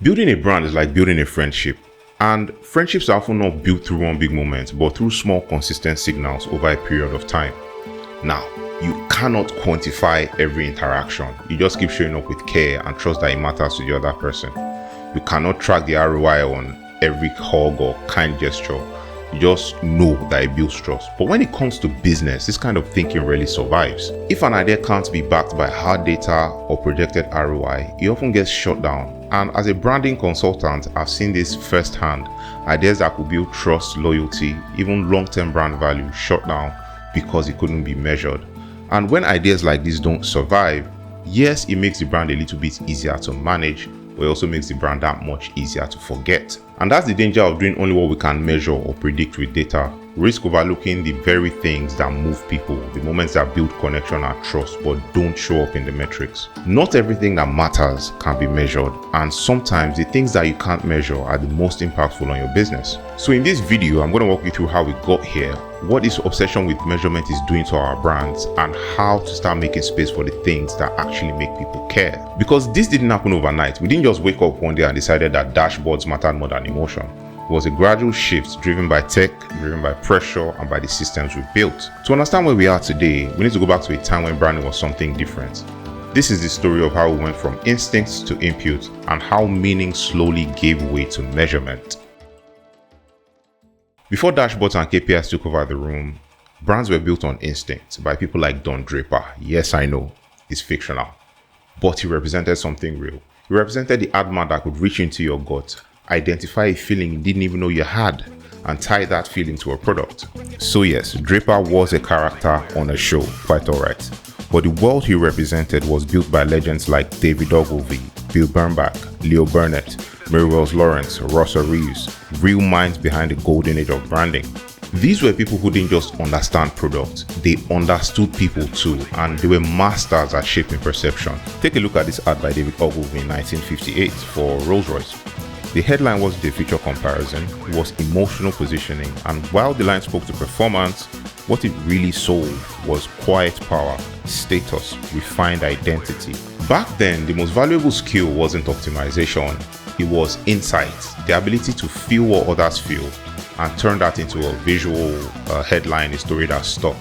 Building a brand is like building a friendship, and friendships are often not built through one big moment, but through small, consistent signals over a period of time. Now, you cannot quantify every interaction. You just keep showing up with care and trust that it matters to the other person. You cannot track the ROI on every hug or kind gesture. You just know that it builds trust. But when it comes to business, this kind of thinking really survives. If an idea can't be backed by hard data or projected ROI, it often gets shut down. And as a branding consultant, I've seen this firsthand. Ideas that could build trust, loyalty, even long-term brand value shut down because it couldn't be measured. And when ideas like this don't survive, yes, it makes the brand a little bit easier to manage, but it also makes the brand that much easier to forget. And that's the danger of doing only what we can measure or predict with data. We risk overlooking the very things that move people, the moments that build connection and trust, but don't show up in the metrics. Not everything that matters can be measured, and sometimes the things that you can't measure are the most impactful on your business. So in this video, I'm going to walk you through how we got here, what this obsession with measurement is doing to our brands, and how to start making space for the things that actually make people care. Because this didn't happen overnight. We didn't just wake up one day and decided that dashboards mattered more than emotion. It was a gradual shift driven by tech, driven by pressure, and by the systems we built. To understand where we are today, we need to go back to a time when branding was something different. This is the story of how we went from instincts to input, and how meaning slowly gave way to measurement. Before dashboards and KPIs took over the room, brands were built on instinct by people like Don Draper. Yes, I know, it's fictional, but he represented something real. He represented the ad man that could reach into your gut, identify a feeling you didn't even know you had, and tie that feeling to a product. So yes, Draper was a character on a show, quite alright. But the world he represented was built by legends like David Ogilvy, Bill Bernbach, Leo Burnett, Mary Wells Lawrence, Russell Reeves, real minds behind the golden age of branding. These were people who didn't just understand product, they understood people too, and they were masters at shaping perception. Take a look at this ad by David Ogilvy in 1958 for Rolls-Royce. The headline wasn't a feature comparison, it was emotional positioning, and while the line spoke to performance, what it really sold was quiet power, status, refined identity. Back then, the most valuable skill wasn't optimization, it was insight, the ability to feel what others feel, and turn that into a visual headline, a story that stuck.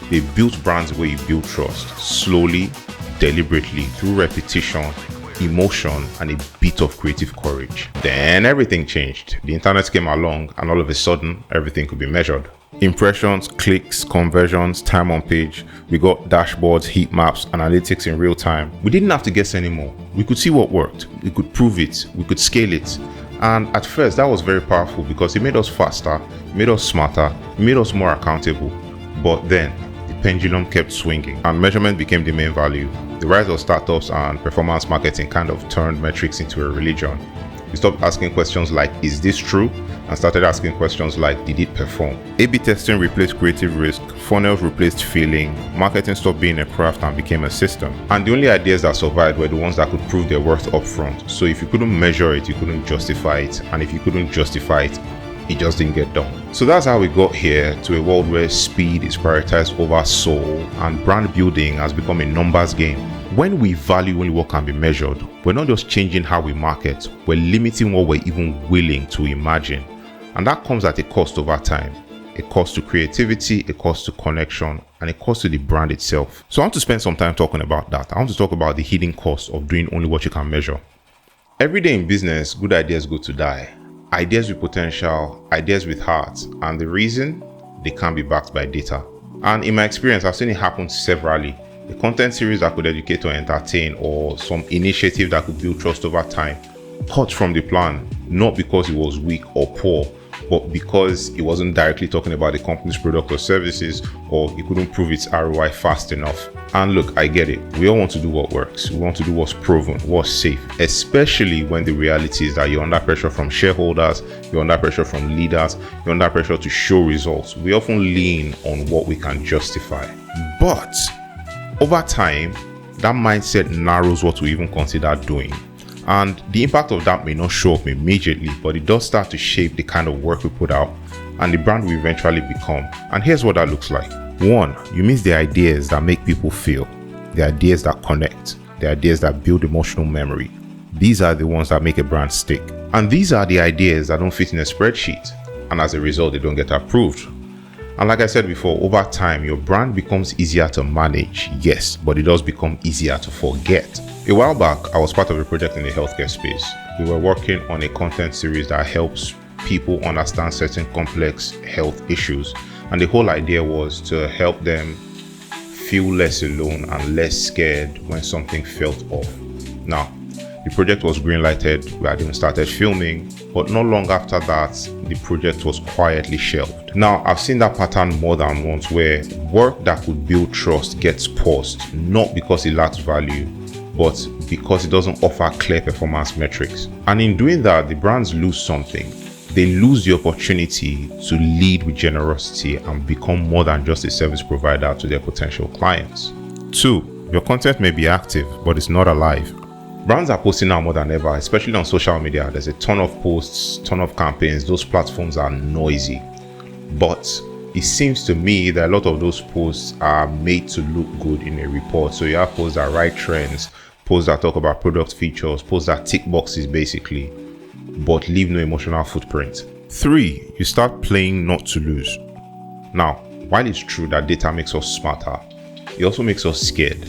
They built brands where you build trust, slowly, deliberately, through repetition, emotion, and a bit of creative courage. Then everything changed. The internet came along, and all of a sudden, everything could be measured. Impressions, clicks, conversions, time on page. We got dashboards, heat maps, analytics in real time. We didn't have to guess anymore. We could see what worked. We could prove it. We could scale it. And at first, that was very powerful because it made us faster, it made us smarter, it made us more accountable. But then, the pendulum kept swinging, and measurement became the main value. The rise of startups and performance marketing kind of turned metrics into a religion. We stopped asking questions like, is this true? And started asking questions like, did it perform? A/B testing replaced creative risk, funnels replaced feeling, marketing stopped being a craft and became a system. And the only ideas that survived were the ones that could prove their worth upfront. So if you couldn't measure it, you couldn't justify it. And if you couldn't justify it, it just didn't get done. So that's how we got here to a world where speed is prioritized over soul, and brand building has become a numbers game. When we value only what can be measured, we're not just changing how we market, we're limiting what we're even willing to imagine. And that comes at a cost over time. A cost to creativity, a cost to connection, and a cost to the brand itself. So I want to spend some time talking about that. I want to talk about the hidden cost of doing only what you can measure. Every day in business, good ideas go to die. Ideas with potential, ideas with heart, and the reason, they can't be backed by data. And in my experience, I've seen it happen severally. A content series that could educate or entertain, or some initiative that could build trust over time, cut from the plan, not because it was weak or poor, but because it wasn't directly talking about the company's product or services, or it couldn't prove its ROI fast enough. And look, I get it. We all want to do what works. We want to do what's proven, what's safe, especially when the reality is that you're under pressure from shareholders, you're under pressure from leaders, you're under pressure to show results. We often lean on what we can justify. But over time, that mindset narrows what we even consider doing. And the impact of that may not show up immediately, but it does start to shape the kind of work we put out and the brand we eventually become. And here's what that looks like. 1, you miss the ideas that make people feel, the ideas that connect, the ideas that build emotional memory. These are the ones that make a brand stick. And these are the ideas that don't fit in a spreadsheet. And as a result, they don't get approved. And like I said before, over time, your brand becomes easier to manage, yes, but it does become easier to forget. A while back, I was part of a project in the healthcare space. We were working on a content series that helps people understand certain complex health issues. And the whole idea was to help them feel less alone and less scared when something felt off. Now, the project was greenlighted, we had even started filming, but not long after that, the project was quietly shelved. Now, I've seen that pattern more than once where work that could build trust gets paused, not because it lacks value, but because it doesn't offer clear performance metrics. And in doing that, the brands lose something. They lose the opportunity to lead with generosity and become more than just a service provider to their potential clients. 2, your content may be active, but it's not alive. Brands are posting now more than ever, especially on social media. There's a ton of posts, ton of campaigns. Those platforms are noisy. But it seems to me that a lot of those posts are made to look good in a report. So you have posts that write trends, posts that talk about product features, posts that tick boxes basically, but leave no emotional footprint. 3, you start playing not to lose. Now, while it's true that data makes us smarter, it also makes us scared.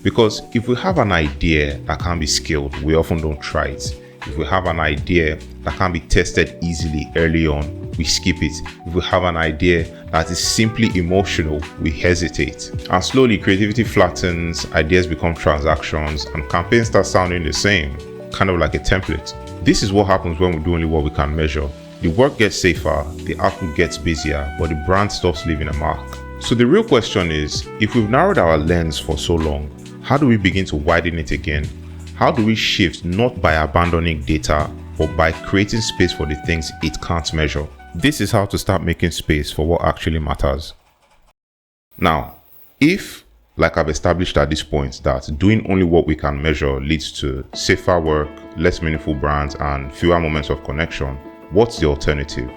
Because if we have an idea that can be scaled, we often don't try it. If we have an idea that can be tested easily early on, we skip it. If we have an idea that is simply emotional, we hesitate. And slowly, creativity flattens, ideas become transactions, and campaigns start sounding the same, kind of like a template. This is what happens when we do only what we can measure. The work gets safer, the output gets busier, but the brand stops leaving a mark. So the real question is, if we've narrowed our lens for so long, how do we begin to widen it again? How do we shift not by abandoning data, but by creating space for the things it can't measure? This is how to start making space for what actually matters. Now, if, like I've established at this point, that doing only what we can measure leads to safer work, less meaningful brands, and fewer moments of connection, what's the alternative?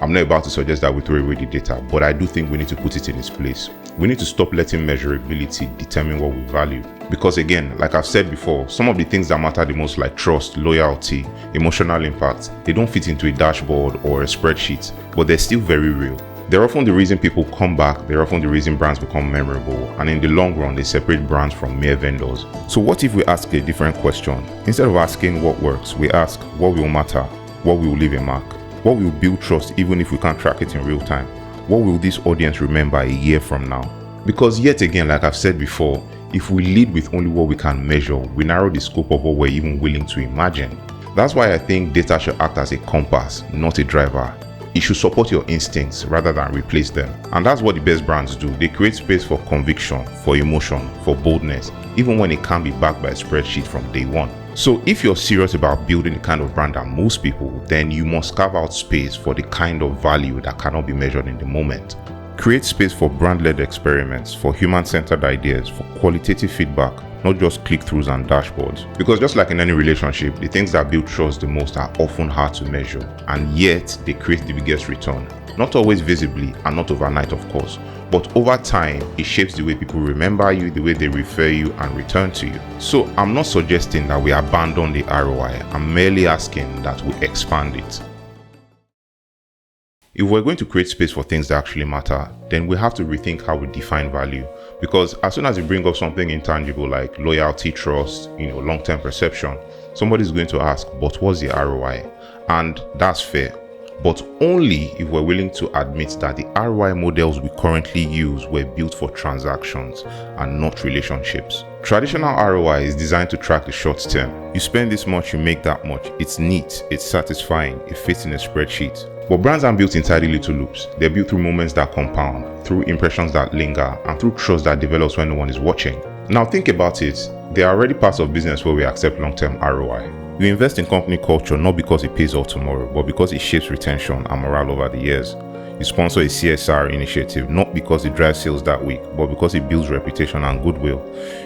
I'm not about to suggest that we throw away the data, but I do think we need to put it in its place. We need to stop letting measurability determine what we value. Because again, like I've said before, some of the things that matter the most, like trust, loyalty, emotional impact, they don't fit into a dashboard or a spreadsheet, but they're still very real. They're often the reason people come back, they're often the reason brands become memorable, and in the long run, they separate brands from mere vendors. So what if we ask a different question? Instead of asking what works, we ask what will matter, what will leave a mark, what will build trust even if we can't track it in real time? What will this audience remember a year from now? Because yet again, like I've said before, if we lead with only what we can measure, we narrow the scope of what we're even willing to imagine. That's why I think data should act as a compass, not a driver. It should support your instincts rather than replace them. And that's what the best brands do. They create space for conviction, for emotion, for boldness, even when it can't be backed by a spreadsheet from day one. So if you're serious about building the kind of brand that moves people, then you must carve out space for the kind of value that cannot be measured in the moment. Create space for brand-led experiments, for human-centered ideas, for qualitative feedback, not just click-throughs and dashboards. Because just like in any relationship, the things that build trust the most are often hard to measure, and yet they create the biggest return. Not always visibly, and not overnight of course, but over time, it shapes the way people remember you, the way they refer you and return to you. So I'm not suggesting that we abandon the ROI, I'm merely asking that we expand it. If we're going to create space for things that actually matter, then we have to rethink how we define value. Because as soon as you bring up something intangible like loyalty, trust, long-term perception, somebody's going to ask, but what's the ROI? And that's fair. But only if we're willing to admit that the ROI models we currently use were built for transactions and not relationships. Traditional ROI is designed to track the short term. You spend this much, you make that much. It's neat, it's satisfying, it fits in a spreadsheet. But brands aren't built entirely little loops. They're built through moments that compound, through impressions that linger, and through trust that develops when no one is watching. Now think about it. There are already parts of business where we accept long-term ROI. We invest in company culture not because it pays off tomorrow, but because it shapes retention and morale over the years. You sponsor a CSR initiative, not because it drives sales that week, but because it builds reputation and goodwill.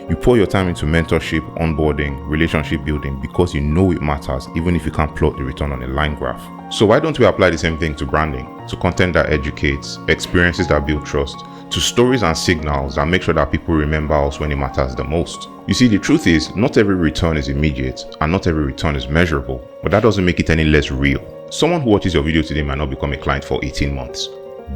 You pour your time into mentorship, onboarding, relationship building because you know it matters, even if you can't plot the return on a line graph. So why don't we apply the same thing to branding, to content that educates, experiences that build trust, to stories and signals that make sure that people remember us when it matters the most? You see, the truth is, not every return is immediate and not every return is measurable, but that doesn't make it any less real. Someone who watches your video today might not become a client for 18 months,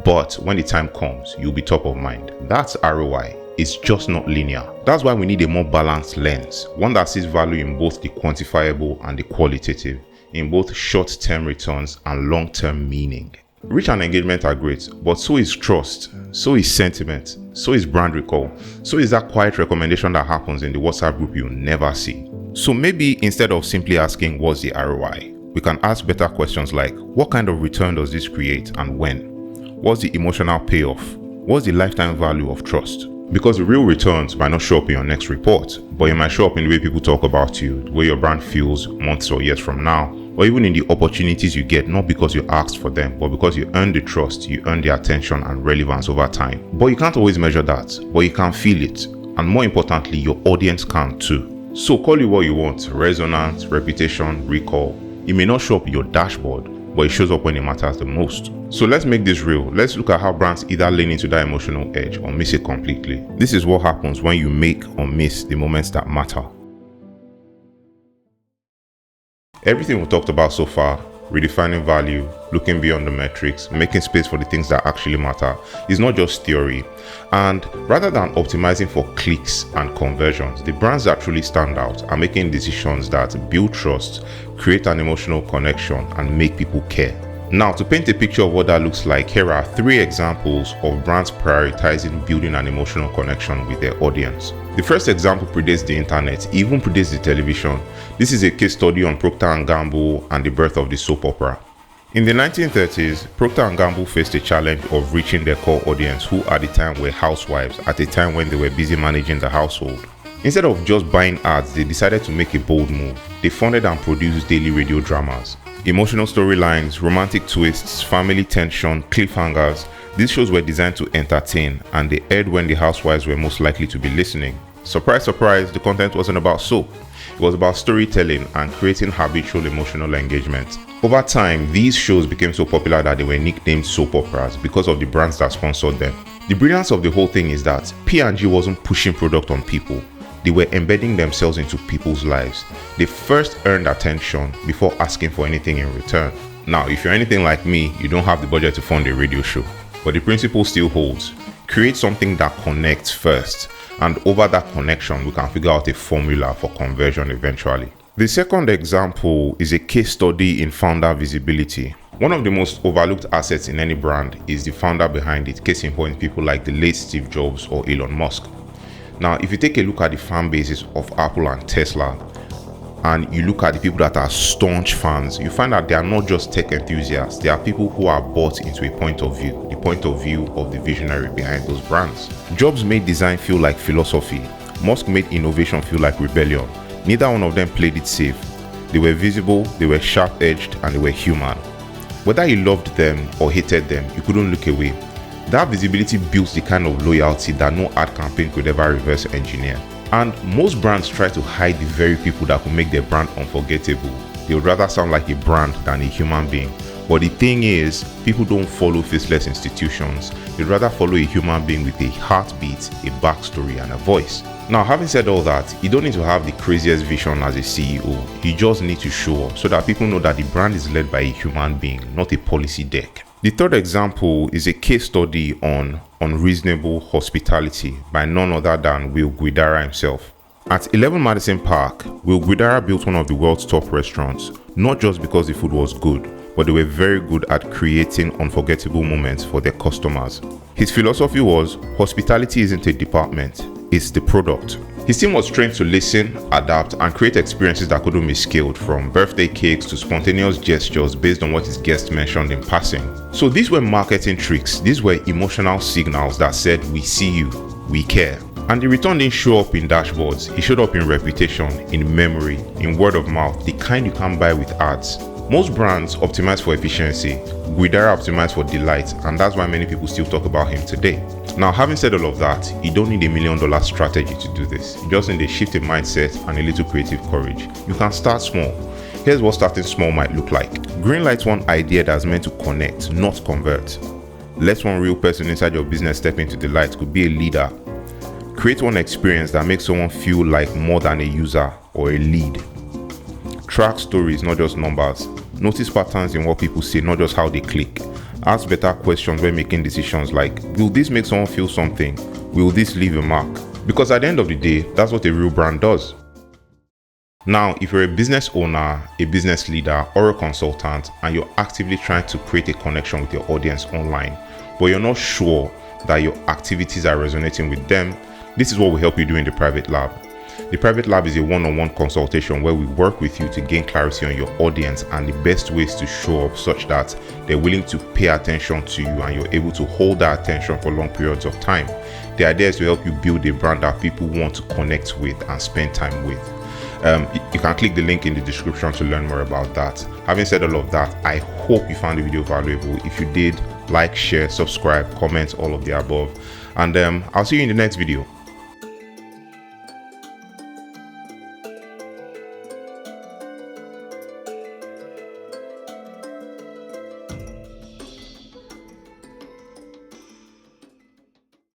but when the time comes, you'll be top of mind. That's ROI. It's just not linear. That's why we need a more balanced lens, one that sees value in both the quantifiable and the qualitative, in both short-term returns and long-term meaning. Reach and engagement are great, but so is trust, so is sentiment, so is brand recall, so is that quiet recommendation that happens in the WhatsApp group you'll never see. So maybe instead of simply asking what's the ROI, we can ask better questions like, what kind of return does this create and when? What's the emotional payoff? What's the lifetime value of trust? Because the real returns might not show up in your next report, but it might show up in the way people talk about you, the way your brand feels months or years from now, or even in the opportunities you get, not because you asked for them, but because you earn the trust, you earn the attention and relevance over time. But you can't always measure that, but you can feel it. And more importantly, your audience can too. So call it what you want, resonance, reputation, recall. It may not show up in your dashboard, but it shows up when it matters the most. So let's make this real. Let's look at how brands either lean into that emotional edge or miss it completely. This is what happens when you make or miss the moments that matter. Everything we talked about so far, redefining value, looking beyond the metrics, making space for the things that actually matter, is not just theory. And rather than optimizing for clicks and conversions, the brands that truly stand out are making decisions that build trust, create an emotional connection, and make people care. Now, to paint a picture of what that looks like, here are 3 examples of brands prioritizing building an emotional connection with their audience. The first example predates the internet, even predates the television. This is a case study on Procter & Gamble and the birth of the soap opera. In the 1930s, Procter & Gamble faced a challenge of reaching their core audience, who at the time were housewives, at a time when they were busy managing the household. Instead of just buying ads, they decided to make a bold move. They funded and produced daily radio dramas. Emotional storylines, romantic twists, family tension, cliffhangers. These shows were designed to entertain, and they aired when the housewives were most likely to be listening. Surprise, surprise, the content wasn't about soap. It was about storytelling and creating habitual emotional engagement. Over time, these shows became so popular that they were nicknamed soap operas because of the brands that sponsored them. The brilliance of the whole thing is that P&G wasn't pushing product on people. They were embedding themselves into people's lives. They first earned attention before asking for anything in return. Now, if you're anything like me, you don't have the budget to fund a radio show. But the principle still holds. Create something that connects first, and over that connection, we can figure out a formula for conversion eventually. The second example is a case study in founder visibility. One of the most overlooked assets in any brand is the founder behind it, case in point people like the late Steve Jobs or Elon Musk. Now, if you take a look at the fan bases of Apple and Tesla, and you look at the people that are staunch fans, you find that they are not just tech enthusiasts. They are people who are bought into a point of view, the point of view of the visionary behind those brands. Jobs made design feel like philosophy. Musk made innovation feel like rebellion. Neither one of them played it safe. They were visible, they were sharp-edged, and they were human. Whether you loved them or hated them, you couldn't look away. That visibility builds the kind of loyalty that no ad campaign could ever reverse engineer. And most brands try to hide the very people that could make their brand unforgettable. They would rather sound like a brand than a human being. But the thing is, people don't follow faceless institutions. They'd rather follow a human being with a heartbeat, a backstory, and a voice. Now, having said all that, you don't need to have the craziest vision as a CEO. You just need to show up so that people know that the brand is led by a human being, not a policy deck. The third example is a case study on unreasonable hospitality by none other than Will Guidara himself. At 11 Madison Park, Will Guidara built one of the world's top restaurants, not just because the food was good, but they were very good at creating unforgettable moments for their customers. His philosophy was, hospitality isn't a department, it's the product. His team was trained to listen, adapt, and create experiences that couldn't be scaled, from birthday cakes to spontaneous gestures based on what his guests mentioned in passing. So these were marketing tricks. These were emotional signals that said, we see you, we care. And the return didn't show up in dashboards. It showed up in reputation, in memory, in word of mouth, the kind you can't buy with ads. Most brands optimize for efficiency, Guidara optimized for delight, and that's why many people still talk about him today. Now, having said all of that, you don't need $1 million strategy to do this. You just need a shift in mindset and a little creative courage. You can start small. Here's what starting small might look like. Greenlight one idea that's meant to connect, not convert. Let one real person inside your business step into the light. Could be a leader. Create one experience that makes someone feel like more than a user or a lead. Track stories, not just numbers. Notice patterns in what people say, not just how they click. Ask better questions when making decisions like, will this make someone feel something? Will this leave a mark? Because at the end of the day, that's what a real brand does. Now, if you're a business owner, a business leader, or a consultant, and you're actively trying to create a connection with your audience online, but you're not sure that your activities are resonating with them, this is what we help you do in the private lab. The private lab is a one-on-one consultation where we work with you to gain clarity on your audience and the best ways to show up such that they're willing to pay attention to you and you're able to hold that attention for long periods of time. The idea is to help you build a brand that people want to connect with and spend time with. You can click the link in the description to learn more about that. Having said all of that, I hope you found the video valuable. If you did, like, share, subscribe, comment, all of the above. And I'll see you in the next video.